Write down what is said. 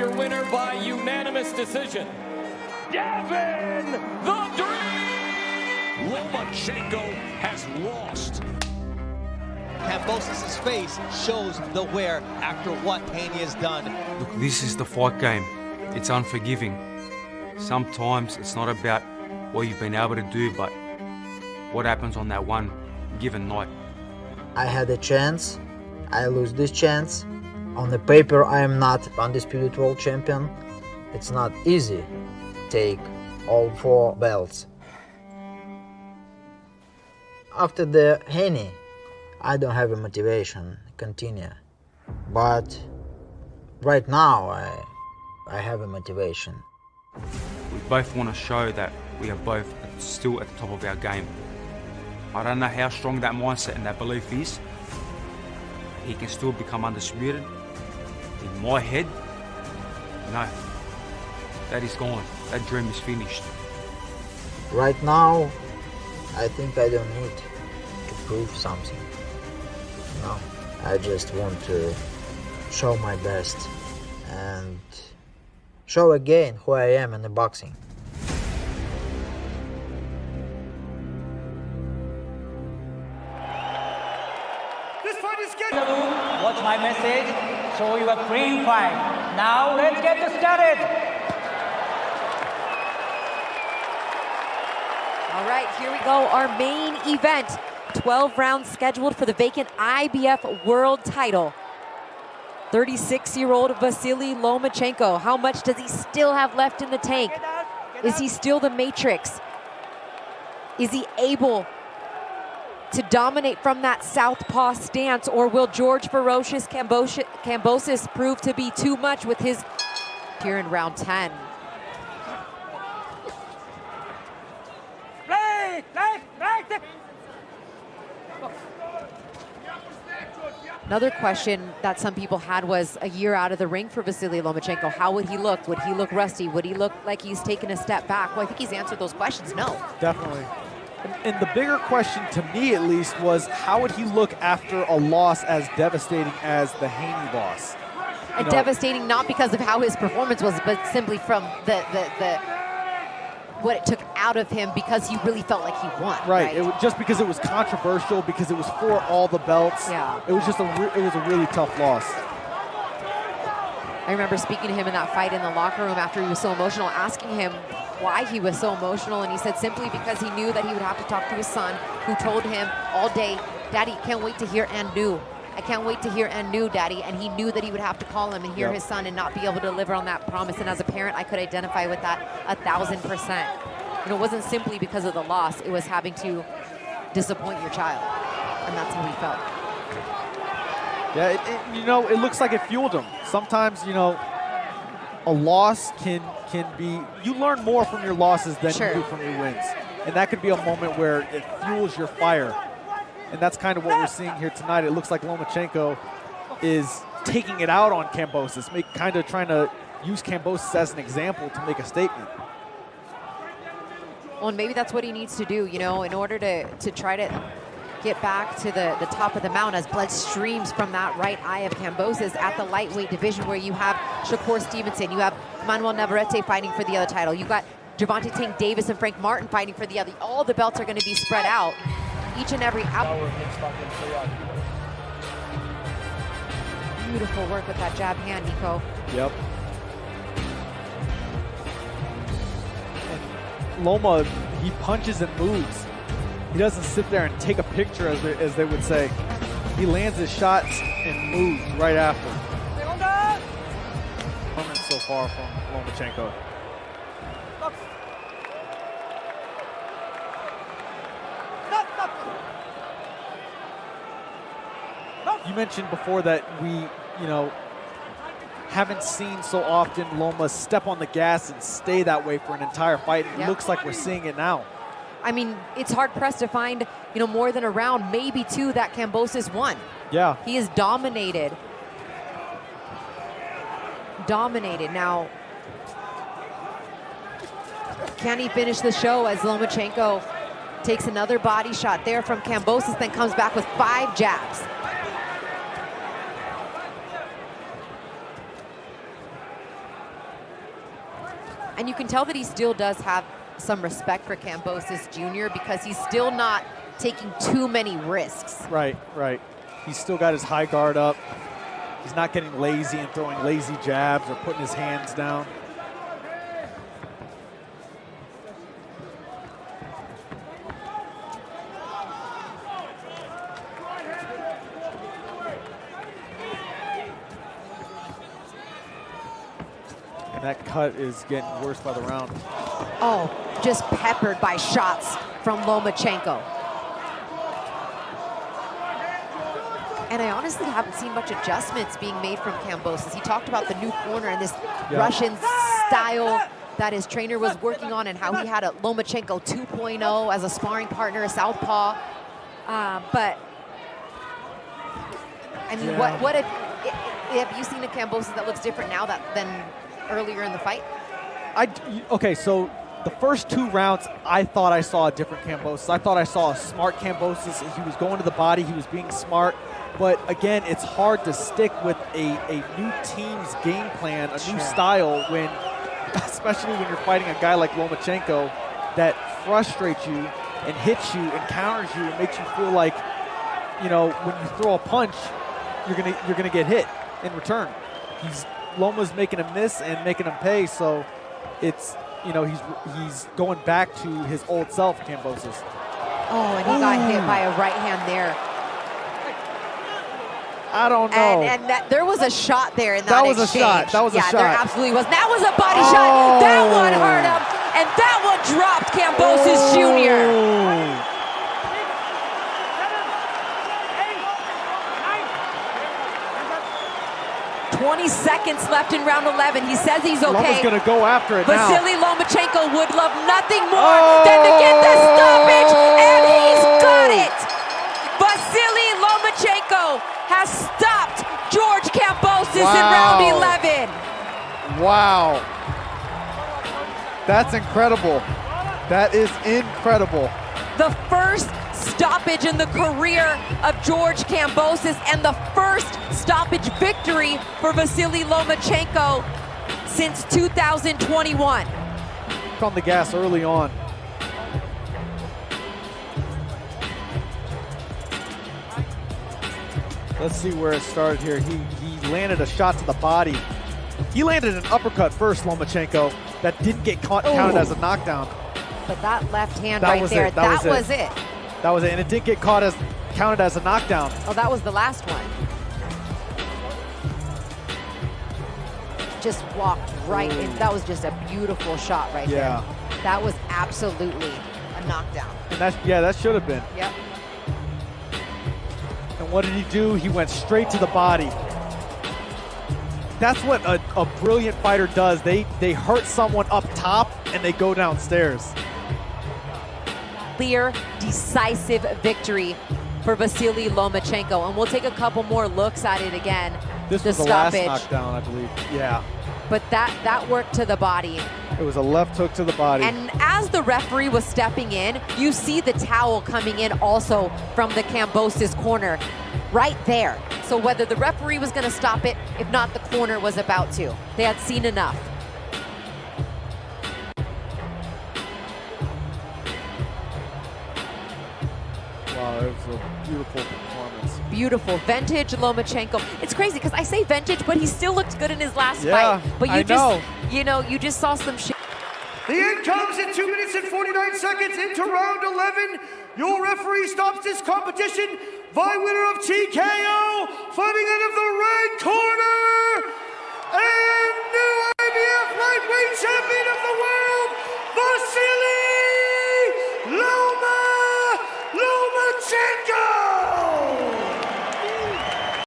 your winner by unanimous decision, Gavin the Dream! Lomachenko has lost. Kambosos' face shows the wear after what Haney has done. Look, this is the fight game. It's unforgiving. Sometimes it's not about what you've been able to do, but what happens on that one given night. I had a chance, I lose this chance. On the paper, I am not undisputed world champion. It's not easy to take all 4 belts. After the Haney, I don't have a motivation to continue. But right now, I have a motivation. We both want to show that we are both still at the top of our game. I don't know how strong that mindset and that belief is. He can still become undisputed. In my head, no, that is gone. That dream is finished. Right now, I think I don't need to prove something. No, I just want to show my best and show again who I am in the boxing. Watch my message, show you a clean fight. Now let's get this started. All right, here we go, our main event. 12 rounds scheduled for the vacant IBF world title. 36-year-old Vasily Lomachenko. How much does he still have left in the tank? Is he still the Matrix? Is he able to dominate from that southpaw stance, or will George Ferocious Kambosos prove to be too much with his here in round 10? Another question that some people had was a year out of the ring for Vasily Lomachenko. How would he look? Would he look rusty? Would he look like he's taken a step back? Well, I think he's answered those questions, no. Definitely. And the bigger question, to me at least, was how would he look after a loss as devastating as the Haney loss? And devastating not because of how his performance was, but simply from the what it took out of him, because he really felt like he won. Right. It was just because it was controversial, because it was for all the belts. Yeah. It was just a really tough loss. I remember speaking to him in that fight in the locker room after he was so emotional, asking him why he was so emotional, and he said simply because he knew that he would have to talk to his son, who told him all day, "Daddy, can't wait to hear and new. I can't wait to hear and new, Daddy." And he knew that he would have to call him and hear his son and not be able to deliver on that promise. And as a parent, I could identify with that 1000%. And it wasn't simply because of the loss, it was having to disappoint your child. And that's how he felt. Yeah, it looks like it fueled him. Sometimes, a loss can be, you learn more from your losses than you do from your wins. And that could be a moment where it fuels your fire. And that's kind of what we're seeing here tonight. It looks like Lomachenko is taking it out on Kambosos, kind of trying to use Kambosos as an example to make a statement. Well, and maybe that's what he needs to do, in order to try to get back to the top of the mountain as blood streams from that right eye of Kambosos at the lightweight division, where you have Shakur Stevenson, you have Manuel Navarrete fighting for the other title, you got Gervonta Tank Davis and Frank Martin fighting for the other. All the belts are going to be spread out. Each and every hour. Beautiful work with that jab hand, Nico. Yep. And Loma, he punches and moves. He doesn't sit there and take a picture, as they would say. He lands his shots and moves right after. Performance so far from Lomachenko. You mentioned before that we, haven't seen so often Loma step on the gas and stay that way for an entire fight. It looks like we're seeing it now. I mean, it's hard-pressed to find, more than a round, maybe 2, that Kambosos won. Yeah. He is dominated. Now, can he finish the show as Lomachenko takes another body shot there from Kambosos, then comes back with 5 jabs? And you can tell that he still does have some respect for Kambosos Jr. because he's still not taking too many risks. Right, right. He's still got his high guard up. He's not getting lazy and throwing lazy jabs or putting his hands down. And that cut is getting worse by the round. Oh, just peppered by shots from Lomachenko. And I honestly haven't seen much adjustments being made from Kambosos. He talked about the new corner and this Russian style that his trainer was working on and how he had a Lomachenko 2.0 as a sparring partner, a southpaw. But, I mean, what if have you seen a Kambosos that looks different now than earlier in the fight? Okay, so the first 2 rounds, I thought I saw a different Kambosos. I thought I saw a smart Kambosos. He was going to the body. He was being smart. But again, it's hard to stick with a new team's game plan, a new style, when, especially when you're fighting a guy like Lomachenko that frustrates you and hits you and counters you and makes you feel like, you know, when you throw a punch, you're gonna get hit in return. Loma's making him miss and making him pay, so it's, you know, he's going back to his old self, Kambosos. Oh, and he got hit by a right hand there. I don't know. And there was a shot there in that exchange. Was a shot. That was a shot. Yeah, there absolutely was. That was a body shot. That one hurt him, and that one dropped Kambosos Jr. 20 seconds left in round 11. He says he's okay. Loma's going to go after it now. Vasily Lomachenko would love nothing more than to get the stoppage, and he's got it. Vasily Lomachenko has stopped George Kambosos in round 11. Wow. That's incredible. That is incredible. The first stoppage in the career of George Kambosos and the first stoppage victory for Vasily Lomachenko since 2021. On the gas early on. Let's see where it started here. He landed a shot to the body. He landed an uppercut first, Lomachenko, that didn't get counted as a knockdown. But that left hand right there, that was it. That was it, and it did get counted as a knockdown. Oh, that was the last one. Just walked right in. That was just a beautiful shot right there. That was absolutely a knockdown. And that should have been. Yep. And what did he do? He went straight to the body. That's what a brilliant fighter does. They hurt someone up top and they go downstairs. Clear, decisive victory for Vasily Lomachenko. And we'll take a couple more looks at it again. This was the last knockdown, I believe. Yeah. But that worked to the body. It was a left hook to the body. And as the referee was stepping in, you see the towel coming in also from the Kambosos corner right there. So whether the referee was going to stop it, if not, the corner was about to. They had seen enough. Wow, it was a beautiful performance. Beautiful. Vintage Lomachenko. It's crazy because I say vintage, but he still looked good in his last fight. But you just saw some shit. The end comes in 2 minutes and 49 seconds into round 11. Your referee stops this competition by winner of TKO, fighting out of